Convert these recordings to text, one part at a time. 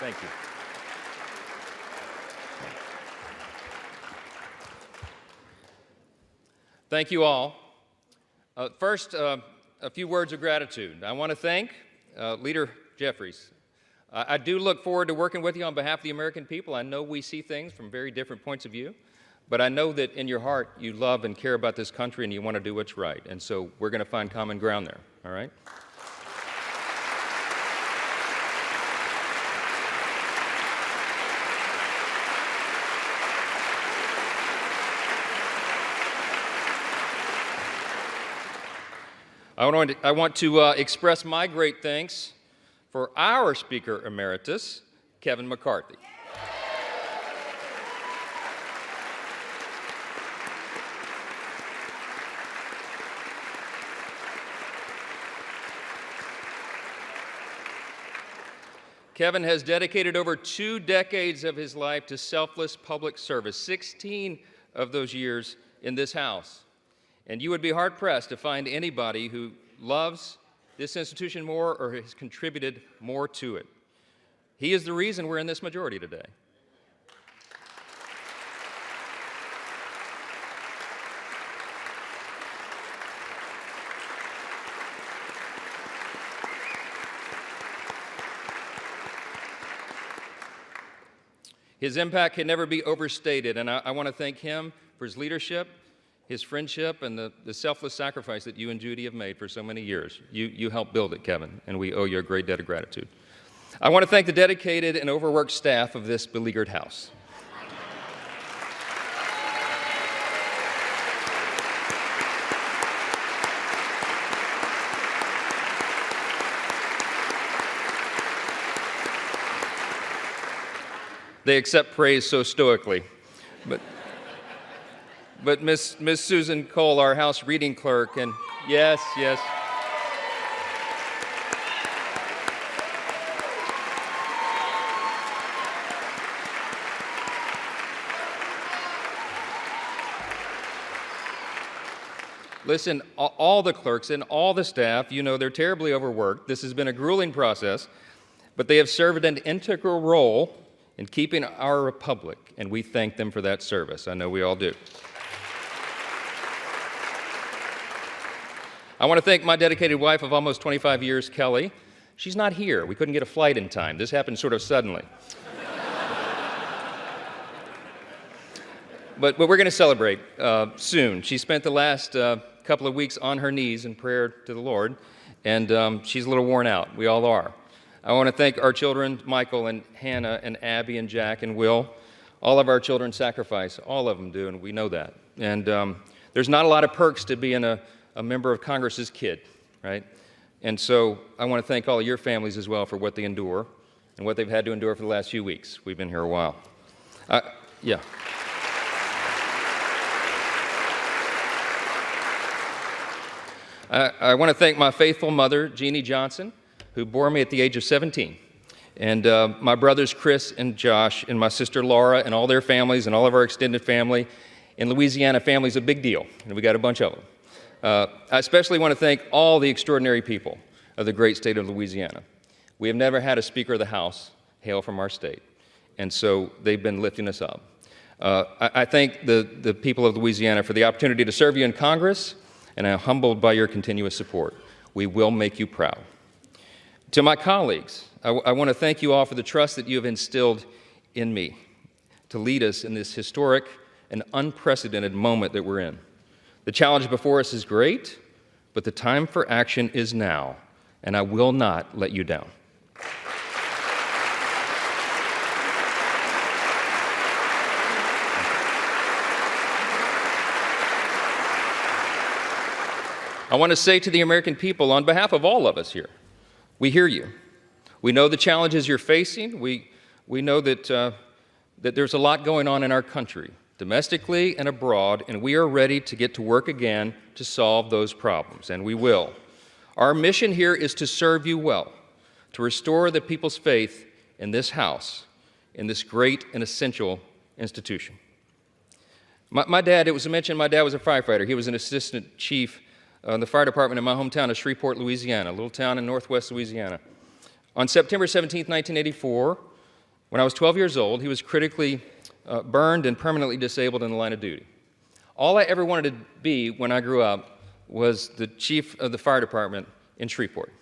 Thank you. Thank you all. First, a few words of gratitude. I want to thank Leader Jeffries. I do look forward to working with you on behalf of the American people. I know we see things from very different points of view, but I know that in your heart you love and care about this country and you want to do what's right. And so we're going to find common ground there, all right? I want to express my great thanks for our Speaker Emeritus, Kevin McCarthy. Kevin has dedicated over 2 decades of his life to selfless public service, 16 of those years in this House. And you would be hard-pressed to find anybody who loves this institution more or has contributed more to it. He is the reason we're in this majority today. His impact can never be overstated, and I want to thank him for his leadership, his friendship, and the selfless sacrifice that you and Judy have made for so many years. You helped build it, Kevin, and we owe you a great debt of gratitude. I want to thank the dedicated and overworked staff of this beleaguered House. They accept praise so stoically. But Miss Susan Cole, our House reading clerk, and yes. Listen, all the clerks and all the staff, you know, they're terribly overworked. This has been a grueling process, but they have served an integral role in keeping our republic, and we thank them for that service. I know we all do. I want to thank my dedicated wife of almost 25 years, Kelly. She's not here. We couldn't get a flight in time. This happened sort of suddenly. But we're going to celebrate soon. She spent the last couple of weeks on her knees in prayer to the Lord, and she's a little worn out. We all are. I want to thank our children, Michael and Hannah and Abby and Jack and Will. All of our children sacrifice. All of them do, and we know that. And there's not a lot of perks to being a member of Congress's kid, right? And so I want to thank all of your families as well for what they endure and what they've had to endure for the last few weeks. We've been here a while. Yeah. I want to thank my faithful mother, Jeannie Johnson, who bore me at the age of 17, and my brothers Chris and Josh, and my sister Laura, and all their families, and all of our extended family. In Louisiana, family's a big deal, and we got a bunch of them. I especially want to thank all the extraordinary people of the great state of Louisiana. We have never had a Speaker of the House hail from our state, and so they've been lifting us up. I thank the people of Louisiana for the opportunity to serve you in Congress, and I'm humbled by your continuous support. We will make you proud. To my colleagues, I want to thank you all for the trust that you have instilled in me to lead us in this historic and unprecedented moment that we're in. The challenge before us is great, but the time for action is now, and I will not let you down. I want to say to the American people, on behalf of all of us here, we hear you. We know the challenges you're facing. We know that there's a lot going on in our country, domestically and abroad, and we are ready to get to work again to solve those problems, and we will. Our mission here is to serve you well, to restore the people's faith in this House, in this great and essential institution. My dad, it was mentioned, my dad was a firefighter. He was an assistant chief in the fire department in my hometown of Shreveport, Louisiana, a little town in northwest Louisiana. On September 17, 1984, When I was 12 years old, he was critically burned and permanently disabled in the line of duty. All I ever wanted to be when I grew up was the chief of the fire department in Shreveport.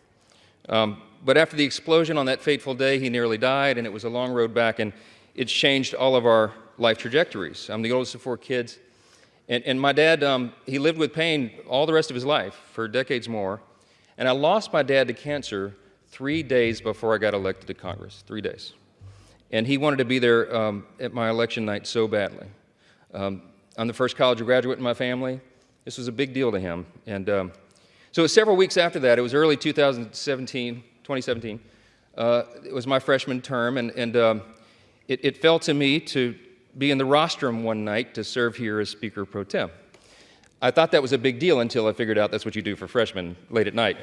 But after the explosion on that fateful day, he nearly died, and it was a long road back, and it's changed all of our life trajectories. I'm the oldest of 4 kids, and my dad, he lived with pain all the rest of his life, for decades more, and I lost my dad to cancer 3 days before I got elected to Congress, 3 days. And he wanted to be there at my election night so badly. I'm the first college graduate in my family. This was a big deal to him. And so it was several weeks after that. It was early 2017. It was my freshman term, and it fell to me to be in the rostrum one night to serve here as Speaker Pro Tem. I thought that was a big deal until I figured out that's what you do for freshmen late at night.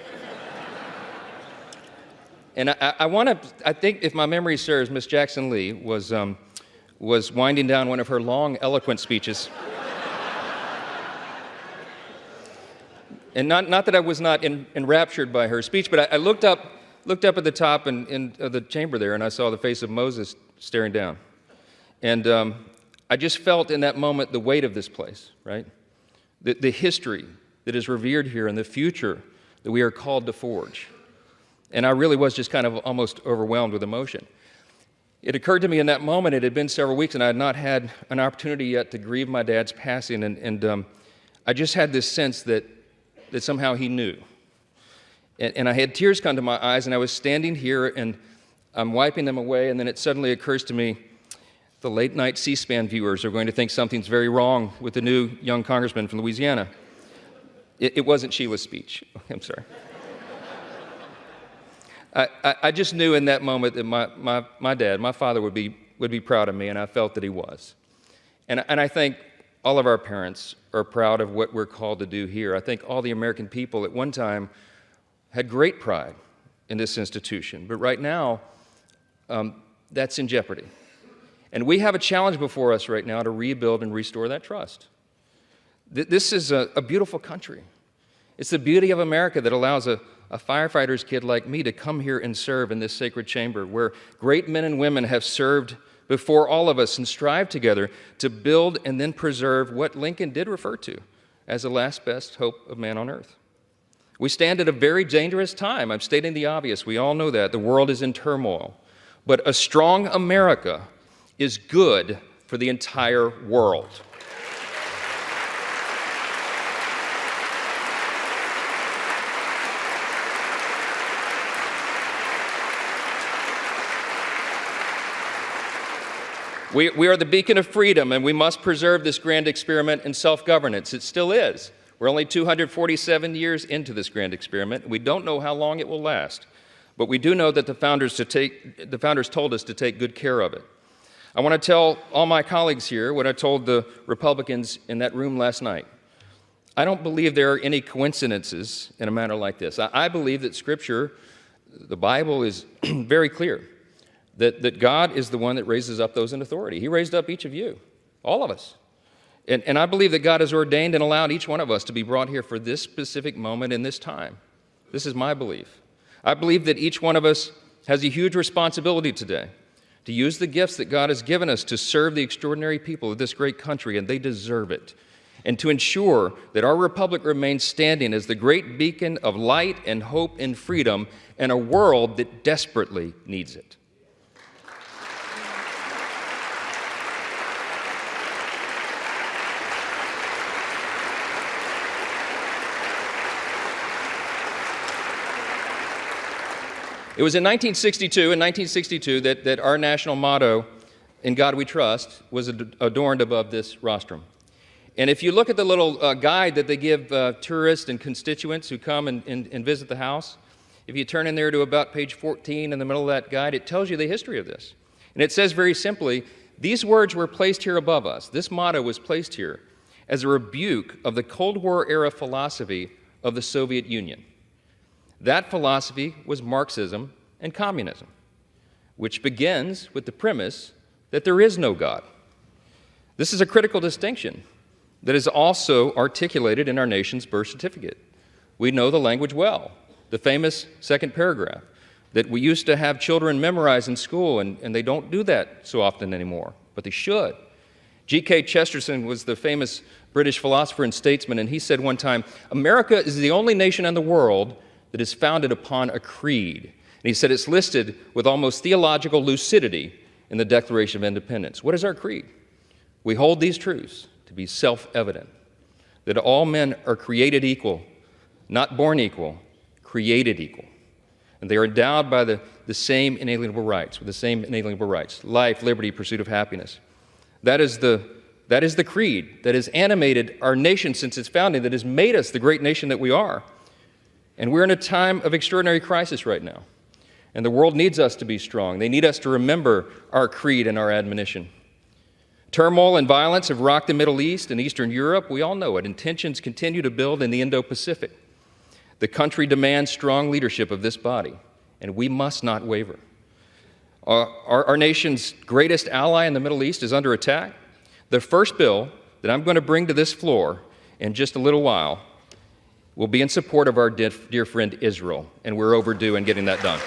And I think if my memory serves, Miss Jackson Lee was winding down one of her long, eloquent speeches. And not that I was not enraptured by her speech, but I looked up at the top of the chamber there, and I saw the face of Moses staring down. And I just felt in that moment the weight of this place, right? The history that is revered here and the future that we are called to forge. And I really was just kind of almost overwhelmed with emotion. It occurred to me in that moment, it had been several weeks, and I had not had an opportunity yet to grieve my dad's passing, and I just had this sense that somehow he knew. And I had tears come to my eyes, and I was standing here, and I'm wiping them away, and then it suddenly occurs to me, the late-night C-SPAN viewers are going to think something's very wrong with the new young congressman from Louisiana. It wasn't Sheila's speech. I'm sorry. I just knew in that moment that my dad, my father, would be proud of me, and I felt that he was. And I think all of our parents are proud of what we're called to do here. I think all the American people at one time had great pride in this institution, but right now, that's in jeopardy. And we have a challenge before us right now to rebuild and restore that trust. This is a beautiful country. It's the beauty of America that allows a firefighter's kid like me to come here and serve in this sacred chamber where great men and women have served before all of us and strive together to build and then preserve what Lincoln did refer to as the last best hope of man on earth. We stand at a very dangerous time. I'm stating the obvious. We all know that. The world is in turmoil. But a strong America is good for the entire world. We are the beacon of freedom, and we must preserve this grand experiment in self-governance. It still is. We're only 247 years into this grand experiment. We don't know how long it will last, but we do know that the founders told us to take good care of it. I want to tell all my colleagues here what I told the Republicans in that room last night. I don't believe there are any coincidences in a matter like this. I believe that Scripture, the Bible, is very clear. That God is the one that raises up those in authority. He raised up each of you, all of us. And I believe that God has ordained and allowed each one of us to be brought here for this specific moment in this time. This is my belief. I believe that each one of us has a huge responsibility today to use the gifts that God has given us to serve the extraordinary people of this great country, and they deserve it, and to ensure that our republic remains standing as the great beacon of light and hope and freedom in a world that desperately needs it. It was in 1962 that our national motto, "In God We Trust," was adorned above this rostrum. And if you look at the little guide that they give tourists and constituents who come and visit the house, if you turn in there to about page 14 in the middle of that guide, it tells you the history of this. And it says very simply, these words were placed here above us. This motto was placed here as a rebuke of the Cold War era philosophy of the Soviet Union. That philosophy was Marxism and communism, which begins with the premise that there is no God. This is a critical distinction that is also articulated in our nation's birth certificate. We know the language well, the famous second paragraph. that we used to have children memorize in school, and they don't do that so often anymore, but they should. G.K. Chesterton was the famous British philosopher and statesman, and he said one time, America is the only nation in the world that is founded upon a creed. And he said it's listed with almost theological lucidity in the Declaration of Independence. What is our creed? We hold these truths to be self-evident, that all men are created equal, not born equal, created equal. And they are endowed by the same inalienable rights, with the same inalienable rights: life, liberty, pursuit of happiness. That is the creed that has animated our nation since its founding, that has made us the great nation that we are. And we're in a time of extraordinary crisis right now. And the world needs us to be strong. They need us to remember our creed and our admonition. Turmoil and violence have rocked the Middle East and Eastern Europe. We all know it. And tensions continue to build in the Indo-Pacific. The country demands strong leadership of this body, and we must not waver. Our nation's greatest ally in the Middle East is under attack. The first bill that I'm going to bring to this floor in just a little while will be in support of our dear friend Israel, and we're overdue in getting that done.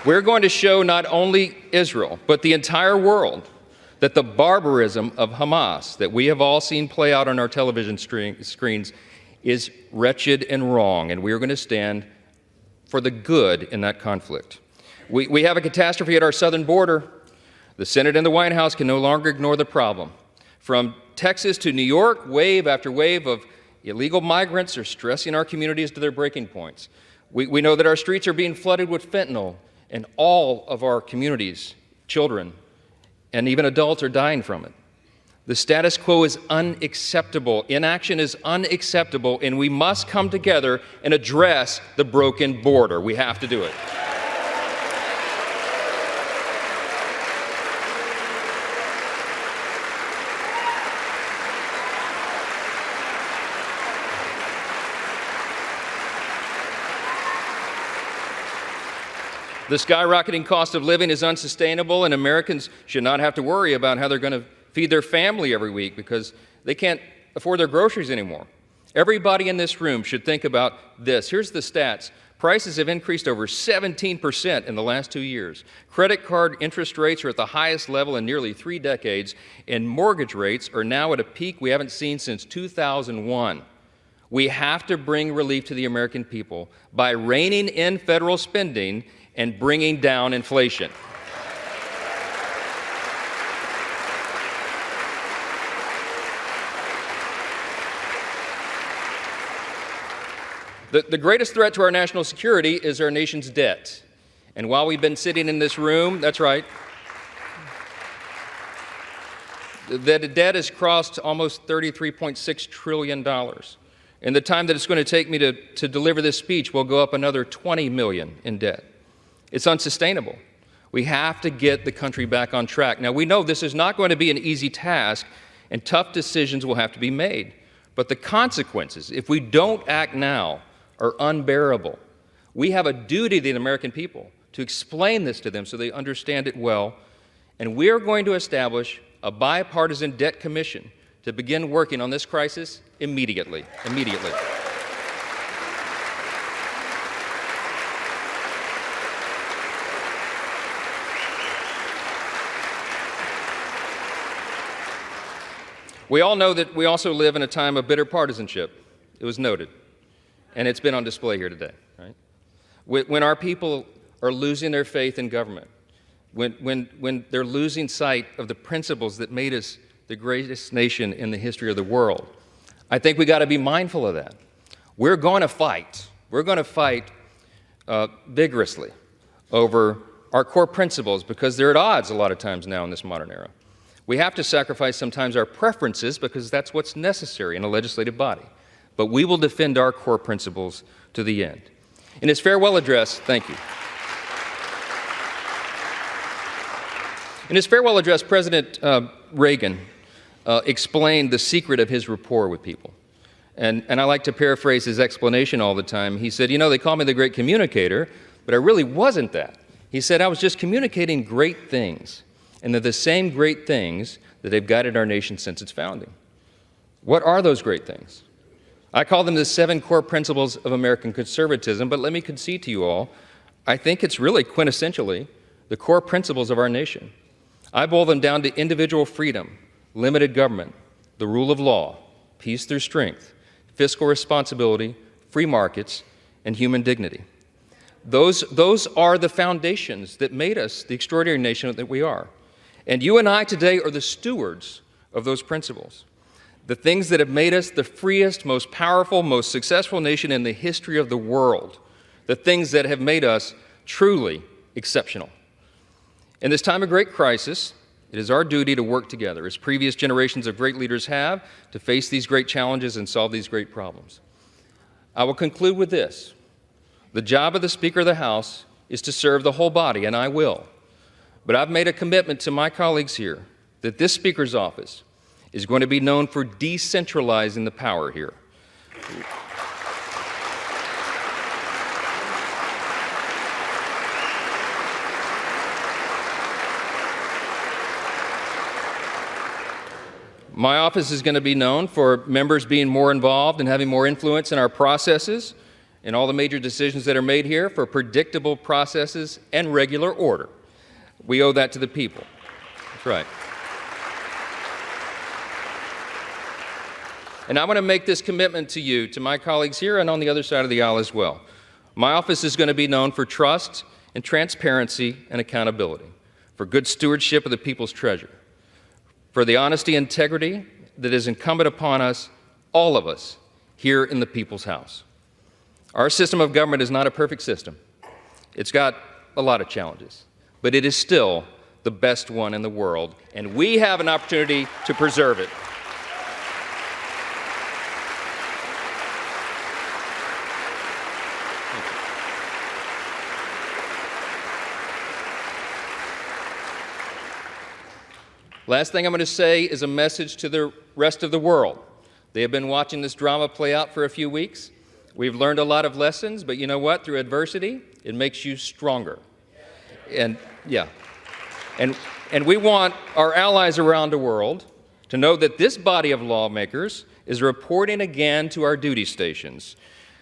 We're going to show not only Israel, but the entire world, that the barbarism of Hamas that we have all seen play out on our television screens is wretched and wrong, and we are going to stand for the good in that conflict. We have a catastrophe at our southern border. The Senate and the White House can no longer ignore the problem. From Texas to New York, wave after wave of illegal migrants are stressing our communities to their breaking points. We know that our streets are being flooded with fentanyl, and all of our communities, children, and even adults are dying from it. The status quo is unacceptable. Inaction is unacceptable, and we must come together and address the broken border. We have to do it. The skyrocketing cost of living is unsustainable, and Americans should not have to worry about how they're going to feed their family every week because they can't afford their groceries anymore. Everybody in this room should think about this. Here's the stats. Prices have increased over 17% in the last 2 years. Credit card interest rates are at the highest level in nearly 3 decades, and mortgage rates are now at a peak we haven't seen since 2001. We have to bring relief to the American people by reining in federal spending and bringing down inflation. The greatest threat to our national security is our nation's debt. And while we've been sitting in this room, that's right, the debt has crossed almost $33.6 trillion. In the time that it's going to take me to deliver this speech, we'll go up another $20 million in debt. It's unsustainable. We have to get the country back on track. Now, we know this is not going to be an easy task, and tough decisions will have to be made. But the consequences, if we don't act now, are unbearable. We have a duty to the American people to explain this to them so they understand it well. And we are going to establish a bipartisan debt commission to begin working on this crisis immediately. We all know that we also live in a time of bitter partisanship. It was noted, and it's been on display here today, right? When our people are losing their faith in government, when they're losing sight of the principles that made us the greatest nation in the history of the world, I think we got to be mindful of that. We're going to fight. We're going to fight vigorously over our core principles because they're at odds a lot of times now in this modern era. We have to sacrifice sometimes our preferences because that's what's necessary in a legislative body. But we will defend our core principles to the end. In his farewell address, thank you. In his farewell address, President Reagan explained the secret of his rapport with people. And I like to paraphrase his explanation all the time. He said, they call me the great communicator, but I really wasn't that. He said, I was just communicating great things. and they're the same great things that have guided our nation since its founding. What are those great things? I call them the 7 core principles of American conservatism, but let me concede to you all, I think it's really quintessentially the core principles of our nation. I boil them down to individual freedom, limited government, the rule of law, peace through strength, fiscal responsibility, free markets, and human dignity. Those are the foundations that made us the extraordinary nation that we are. And you and I today are the stewards of those principles. The things that have made us the freest, most powerful, most successful nation in the history of the world. The things that have made us truly exceptional. In this time of great crisis, it is our duty to work together, as previous generations of great leaders have, to face these great challenges and solve these great problems. I will conclude with this. The job of the Speaker of the House is to serve the whole body, and I will. But I've made a commitment to my colleagues here that this Speaker's office is going to be known for decentralizing the power here. My office is going to be known for members being more involved and having more influence in our processes and all the major decisions that are made here, for predictable processes and regular order. We owe that to the people. That's right. And I want to make this commitment to you, to my colleagues here and on the other side of the aisle as well. My office is going to be known for trust and transparency and accountability, for good stewardship of the people's treasure, for the honesty and integrity that is incumbent upon us, all of us, here in the people's house. Our system of government is not a perfect system. It's got a lot of challenges, but it is still the best one in the world, and we have an opportunity to preserve it. Last thing I'm going to say is a message to the rest of the world. They have been watching this drama play out for a few weeks. We've learned a lot of lessons, but you know what? Through adversity, it makes you stronger. And we want our allies around the world to know that this body of lawmakers is reporting again to our duty stations.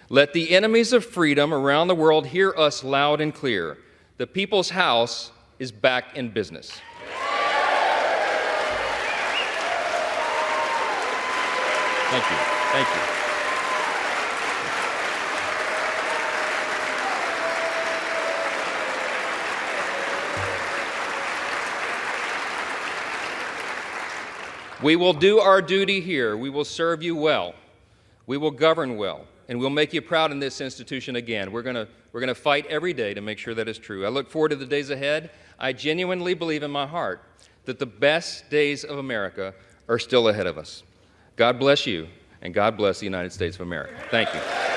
Let the enemies of freedom around the world hear us loud and clear. The People's House is back in business. Thank you. Thank you. We will do our duty here. We will serve you well. We will govern well, and we'll make you proud in this institution again. We're going to fight every day to make sure that is true. I look forward to the days ahead. I genuinely believe in my heart that the best days of America are still ahead of us. God bless you, and God bless the United States of America. Thank you.